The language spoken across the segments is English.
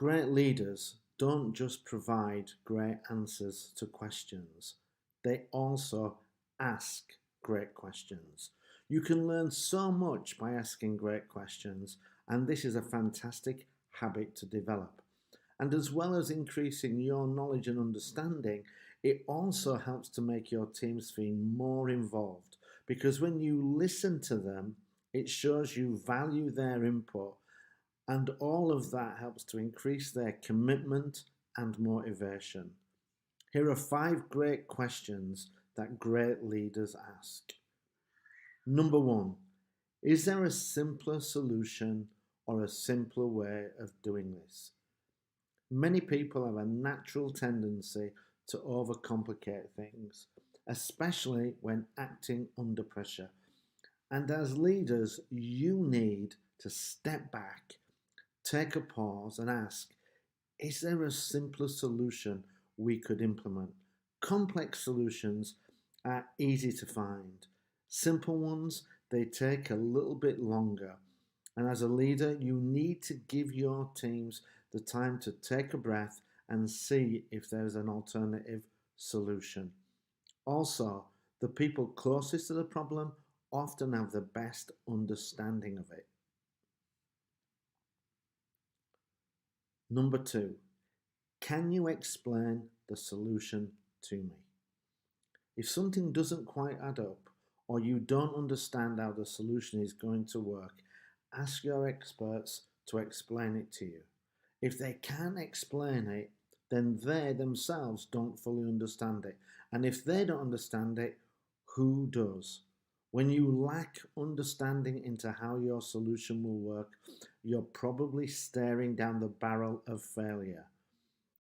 Great leaders don't just provide great answers to questions, they also ask great questions. You can learn so much by asking great questions, and this is a fantastic habit to develop. And as well as increasing your knowledge and understanding, it also helps to make your teams feel more involved because when you listen to them, it shows you value their input, and all of that helps to increase their commitment and motivation. Here are 5 great questions that great leaders ask. Number 1, is there a simpler solution or a simpler way of doing this? Many people have a natural tendency to overcomplicate things, especially when acting under pressure. And as leaders, you need to step back, take a pause, and ask, is there a simpler solution we could implement? Complex solutions are easy to find. Simple ones, they take a little bit longer. And as a leader, you need to give your teams the time to take a breath and see if there's an alternative solution. Also, the people closest to the problem often have the best understanding of it. Number 2, can you explain the solution to me? If something doesn't quite add up or you don't understand how the solution is going to work, ask your experts to explain it to you. If they can't explain it, then they themselves don't fully understand it. And if they don't understand it, who does? When you lack understanding into how your solution will work, you're probably staring down the barrel of failure.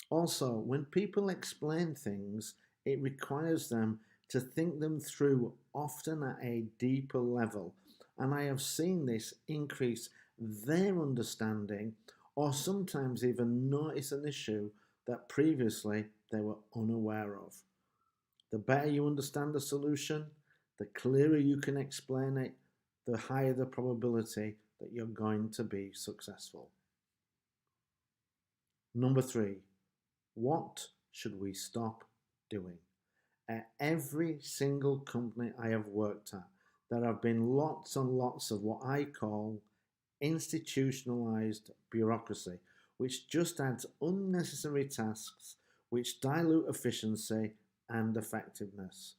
Also, when people explain things, it requires them to think them through, often at a deeper level. And I have seen this increase their understanding or sometimes even notice an issue that previously they were unaware of. The better you understand the solution, the clearer you can explain it, the higher the probability that you're going to be successful. Number 3, what should we stop doing? At every single company I have worked at, there have been lots and lots of what I call institutionalized bureaucracy, which just adds unnecessary tasks, which dilute efficiency and effectiveness.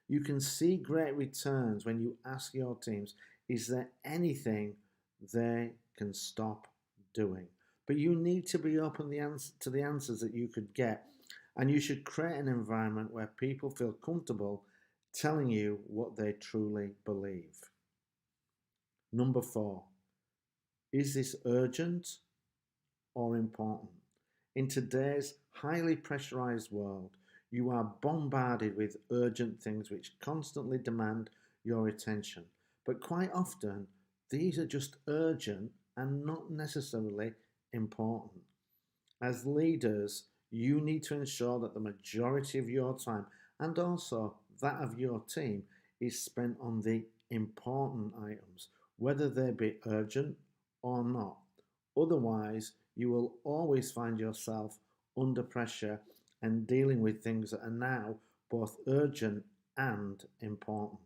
You can see great returns when you ask your teams, is there anything they can stop doing? But you need to be open to the answers that you could get, and you should create an environment where people feel comfortable telling you what they truly believe. Number 4, is this urgent or important? In today's highly pressurized world, you are bombarded with urgent things which constantly demand your attention. But quite often, these are just urgent and not necessarily important. As leaders, you need to ensure that the majority of your time and also that of your team is spent on the important items, whether they be urgent or not. Otherwise, you will always find yourself under pressure and dealing with things that are now both urgent and important.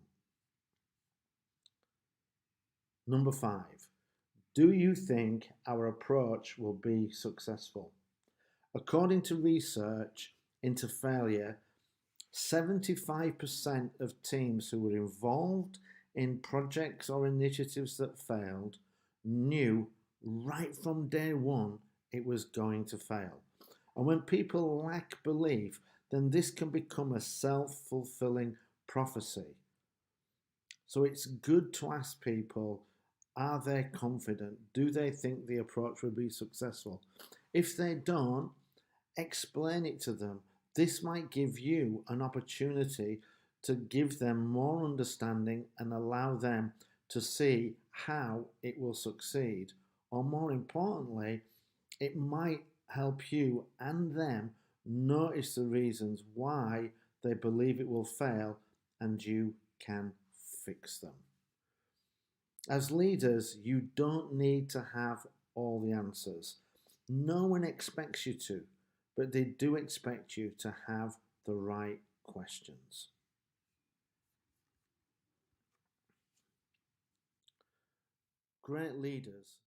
Number 5, do you think our approach will be successful? According to research into failure, 75% of teams who were involved in projects or initiatives that failed knew right from day one it was going to fail. And when people lack belief, then this can become a self-fulfilling prophecy. So it's good to ask people, are they confident? Do they think the approach will be successful? If they don't, explain it to them. This might give you an opportunity to give them more understanding and allow them to see how it will succeed. Or more importantly, it might help you and them notice the reasons why they believe it will fail, and you can fix them. As leaders, you don't need to have all the answers. No one expects you to, but they do expect you to have the right questions. Great leaders